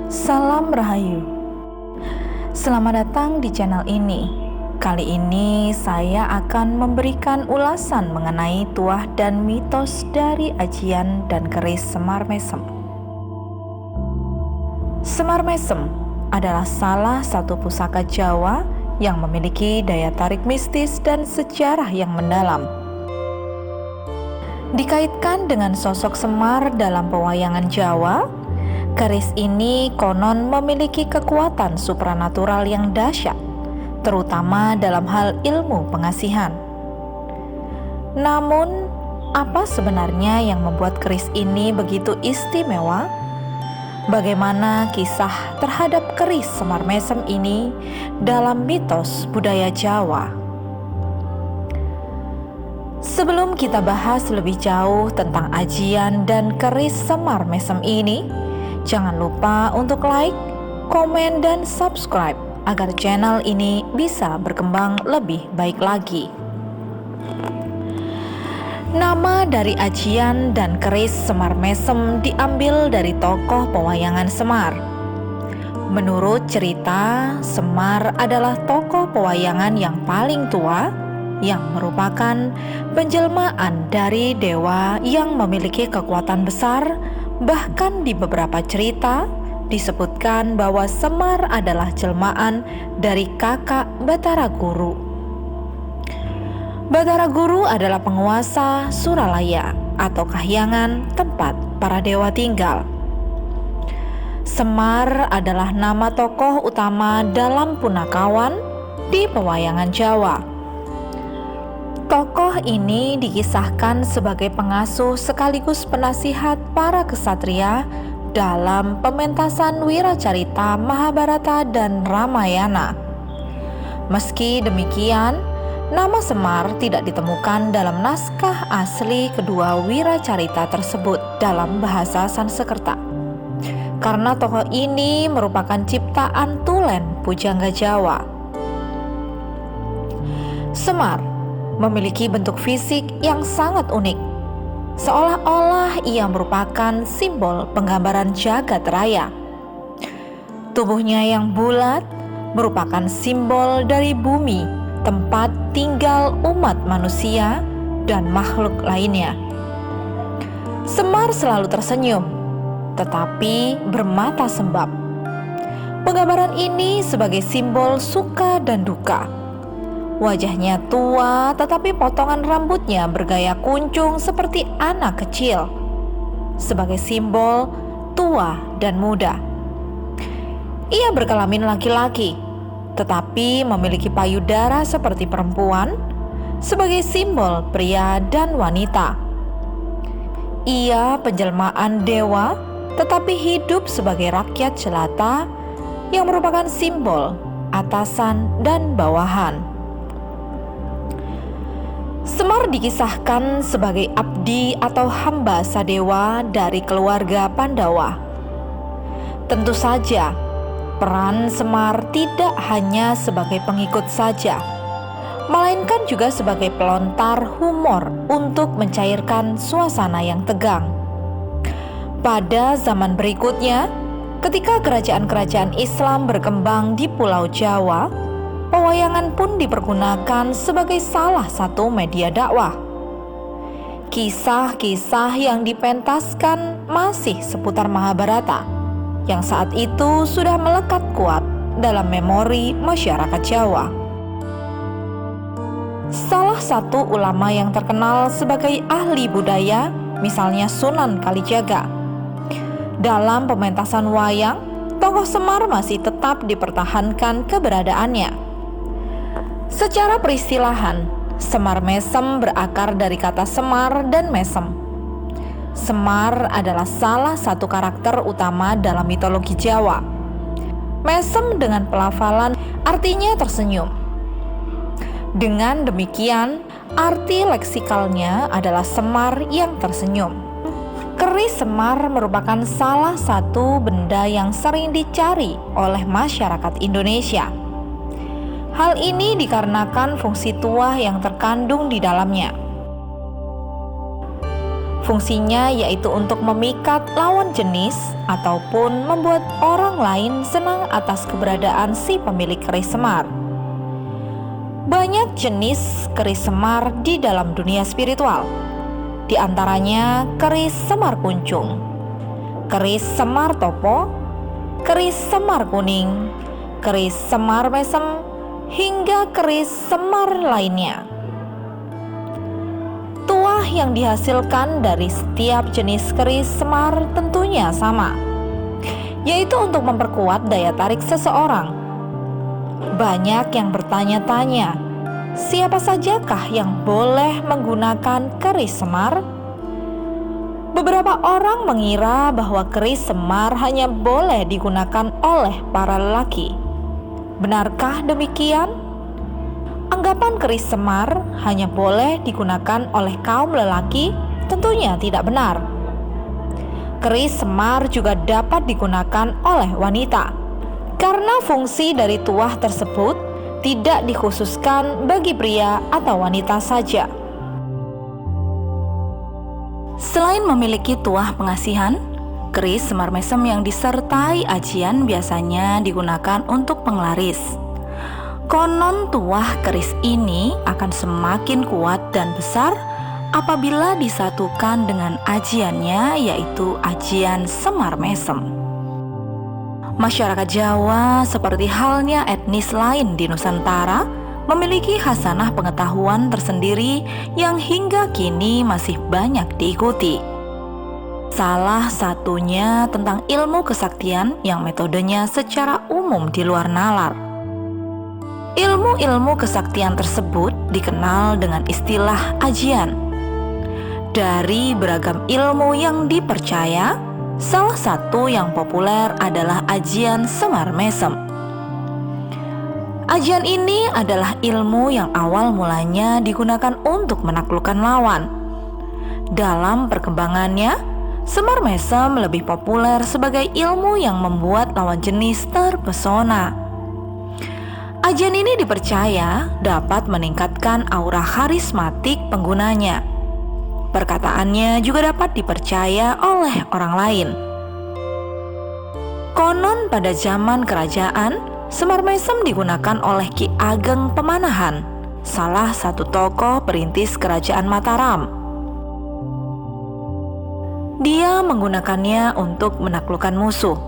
Salam Rahayu. Selamat datang di channel ini. Kali ini saya akan memberikan ulasan mengenai tuah dan mitos dari ajian dan keris Semar Mesem. Semar Mesem adalah salah satu pusaka Jawa yang memiliki daya tarik mistis dan sejarah yang mendalam. Dikaitkan dengan sosok Semar dalam pewayangan Jawa, keris ini konon memiliki kekuatan supranatural yang dahsyat, terutama dalam hal ilmu pengasihan. Namun, apa sebenarnya yang membuat keris ini begitu istimewa? Bagaimana kisah terhadap keris Semar Mesem ini dalam mitos budaya Jawa? Sebelum kita bahas lebih jauh tentang ajian dan keris Semar Mesem ini, jangan lupa untuk like, komen, dan subscribe agar channel ini bisa berkembang lebih baik lagi. Nama dari ajian dan keris Semar Mesem diambil dari tokoh pewayangan Semar. Menurut cerita, Semar adalah tokoh pewayangan yang paling tua yang merupakan penjelmaan dari dewa yang memiliki kekuatan besar. Bahkan di beberapa cerita disebutkan bahwa Semar adalah jelmaan dari kakak Batara Guru. Batara Guru adalah penguasa Suralaya atau Kahyangan, tempat para dewa tinggal. Semar adalah nama tokoh utama dalam punakawan di pewayangan Jawa. Tokoh ini dikisahkan sebagai pengasuh sekaligus penasihat para kesatria dalam pementasan Wiracarita Mahabharata dan Ramayana. Meski demikian, nama Semar tidak ditemukan dalam naskah asli kedua Wiracarita tersebut dalam bahasa Sanskerta, karena tokoh ini merupakan ciptaan tulen pujangga Jawa. Semar memiliki bentuk fisik yang sangat unik, seolah-olah ia merupakan simbol penggambaran jagat raya. Tubuhnya yang bulat merupakan simbol dari bumi, tempat tinggal umat manusia dan makhluk lainnya. Semar selalu tersenyum, tetapi bermata sembab. Penggambaran ini sebagai simbol suka dan duka. Wajahnya tua, tetapi potongan rambutnya bergaya kuncung seperti anak kecil, sebagai simbol tua dan muda. Ia berkelamin laki-laki, tetapi memiliki payudara seperti perempuan, sebagai simbol pria dan wanita. Ia penjelmaan dewa, tetapi hidup sebagai rakyat jelata yang merupakan simbol atasan dan bawahan. Semar dikisahkan sebagai abdi atau hamba Sadewa dari keluarga Pandawa. Tentu saja, peran Semar tidak hanya sebagai pengikut saja, melainkan juga sebagai pelontar humor untuk mencairkan suasana yang tegang. Pada zaman berikutnya, ketika kerajaan-kerajaan Islam berkembang di Pulau Jawa, pewayangan pun dipergunakan sebagai salah satu media dakwah. Kisah-kisah yang dipentaskan masih seputar Mahabharata, yang saat itu sudah melekat kuat dalam memori masyarakat Jawa. Salah satu ulama yang terkenal sebagai ahli budaya, misalnya Sunan Kalijaga, dalam pementasan wayang, tokoh Semar masih tetap dipertahankan keberadaannya. Secara peristilahan, Semar Mesem berakar dari kata Semar dan Mesem. Semar adalah salah satu karakter utama dalam mitologi Jawa. Mesem dengan pelafalan artinya tersenyum. Dengan demikian, arti leksikalnya adalah Semar yang tersenyum. Keris Semar merupakan salah satu benda yang sering dicari oleh masyarakat Indonesia. Hal ini dikarenakan fungsi tuah yang terkandung di dalamnya. Fungsinya yaitu untuk memikat lawan jenis ataupun membuat orang lain senang atas keberadaan si pemilik keris semar. Banyak jenis keris semar di dalam dunia spiritual. Di antaranya keris semar kuncung, keris semar topo, keris semar kuning, keris semar mesem, hingga keris semar lainnya. Tuah yang dihasilkan dari setiap jenis keris semar tentunya sama, yaitu untuk memperkuat daya tarik seseorang. Banyak yang bertanya-tanya, siapa sajakah yang boleh menggunakan keris semar? Beberapa orang mengira bahwa keris semar hanya boleh digunakan oleh para lelaki. Benarkah demikian? Anggapan keris semar hanya boleh digunakan oleh kaum lelaki tentunya tidak benar. Keris semar juga dapat digunakan oleh wanita, karena fungsi dari tuah tersebut tidak dikhususkan bagi pria atau wanita saja. Selain memiliki tuah pengasihan, keris semar mesem yang disertai ajian biasanya digunakan untuk penglaris. Konon tuah keris ini akan semakin kuat dan besar apabila disatukan dengan ajiannya, yaitu ajian semar mesem. Masyarakat Jawa seperti halnya etnis lain di Nusantara memiliki khasanah pengetahuan tersendiri yang hingga kini masih banyak diikuti. Salah satunya tentang ilmu kesaktian yang metodenya secara umum di luar nalar. Ilmu-ilmu kesaktian tersebut dikenal dengan istilah ajian. Dari beragam ilmu yang dipercaya, salah satu yang populer adalah ajian semar mesem. Ajian ini adalah ilmu yang awal mulanya digunakan untuk menaklukkan lawan. Dalam perkembangannya, semar mesem lebih populer sebagai ilmu yang membuat lawan jenis terpesona. Ajian ini dipercaya dapat meningkatkan aura karismatik penggunanya. Perkataannya juga dapat dipercaya oleh orang lain. Konon pada zaman kerajaan, semar mesem digunakan oleh Ki Ageng Pemanahan, salah satu tokoh perintis kerajaan Mataram. Dia menggunakannya untuk menaklukkan musuh.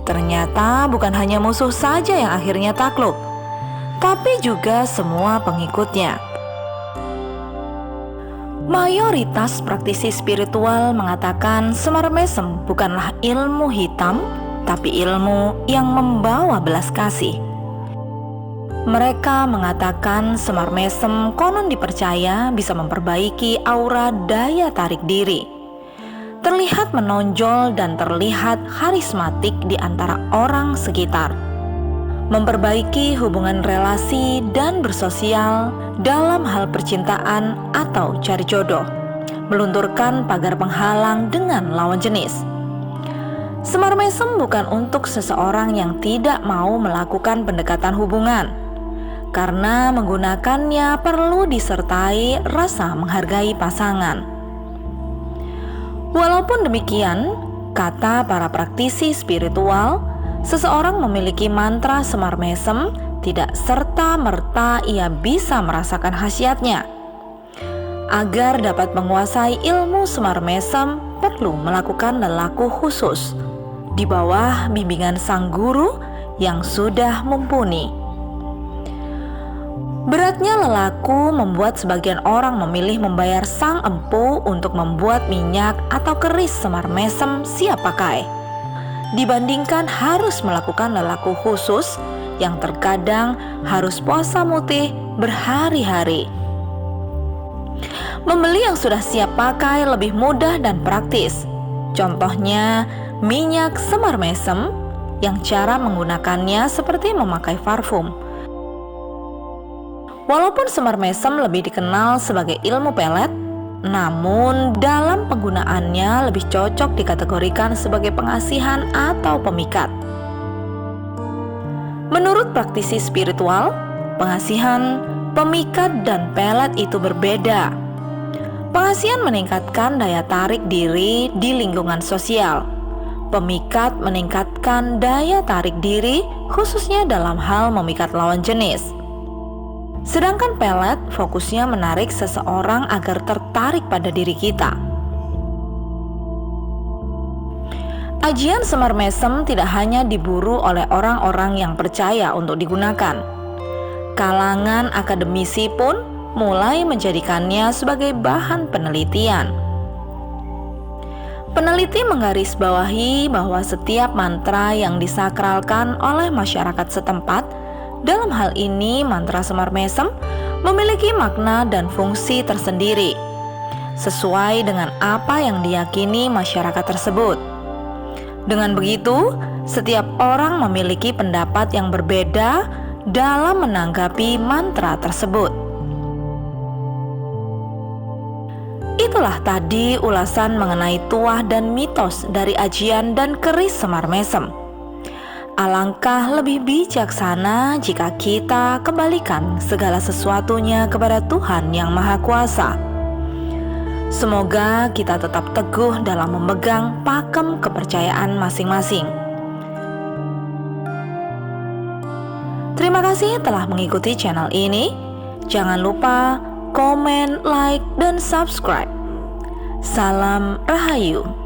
Ternyata bukan hanya musuh saja yang akhirnya takluk, tapi juga semua pengikutnya. Mayoritas praktisi spiritual mengatakan semar mesem bukanlah ilmu hitam, tapi ilmu yang membawa belas kasih. Mereka mengatakan semar mesem konon dipercaya bisa memperbaiki aura daya tarik diri, terlihat menonjol dan terlihat karismatik di antara orang sekitar, memperbaiki hubungan relasi dan bersosial dalam hal percintaan atau cari jodoh, melunturkan pagar penghalang dengan lawan jenis. Semar mesem bukan untuk seseorang yang tidak mau melakukan pendekatan hubungan, karena menggunakannya perlu disertai rasa menghargai pasangan. Walaupun demikian, kata para praktisi spiritual, seseorang memiliki mantra semar mesem tidak serta-merta ia bisa merasakan khasiatnya. Agar dapat menguasai ilmu semar mesem, perlu melakukan lelaku khusus di bawah bimbingan sang guru yang sudah mumpuni. Beratnya lelaku membuat sebagian orang memilih membayar sang empu untuk membuat minyak atau keris semar mesem siap pakai, dibandingkan harus melakukan lelaku khusus yang terkadang harus puasa mutih berhari-hari. Membeli yang sudah siap pakai lebih mudah dan praktis. Contohnya minyak semar mesem yang cara menggunakannya seperti memakai parfum. Walaupun semar mesem lebih dikenal sebagai ilmu pelet, namun dalam penggunaannya lebih cocok dikategorikan sebagai pengasihan atau pemikat. Menurut praktisi spiritual, pengasihan, pemikat, dan pelet itu berbeda. Pengasihan meningkatkan daya tarik diri di lingkungan sosial. Pemikat meningkatkan daya tarik diri khususnya dalam hal memikat lawan jenis. Sedangkan pelet fokusnya menarik seseorang agar tertarik pada diri kita. Ajian semar mesem tidak hanya diburu oleh orang-orang yang percaya untuk digunakan. Kalangan akademisi pun mulai menjadikannya sebagai bahan penelitian. Peneliti menggarisbawahi bahwa setiap mantra yang disakralkan oleh masyarakat setempat, dalam hal ini mantra semar mesem, memiliki makna dan fungsi tersendiri, sesuai dengan apa yang diyakini masyarakat tersebut. Dengan begitu, setiap orang memiliki pendapat yang berbeda dalam menanggapi mantra tersebut. Itulah tadi ulasan mengenai tuah dan mitos dari ajian dan keris semar mesem. Alangkah lebih bijaksana jika kita kembalikan segala sesuatunya kepada Tuhan yang Maha Kuasa. Semoga kita tetap teguh dalam memegang pakem kepercayaan masing-masing. Terima kasih telah mengikuti channel ini. Jangan lupa komen, like, dan subscribe. Salam Rahayu.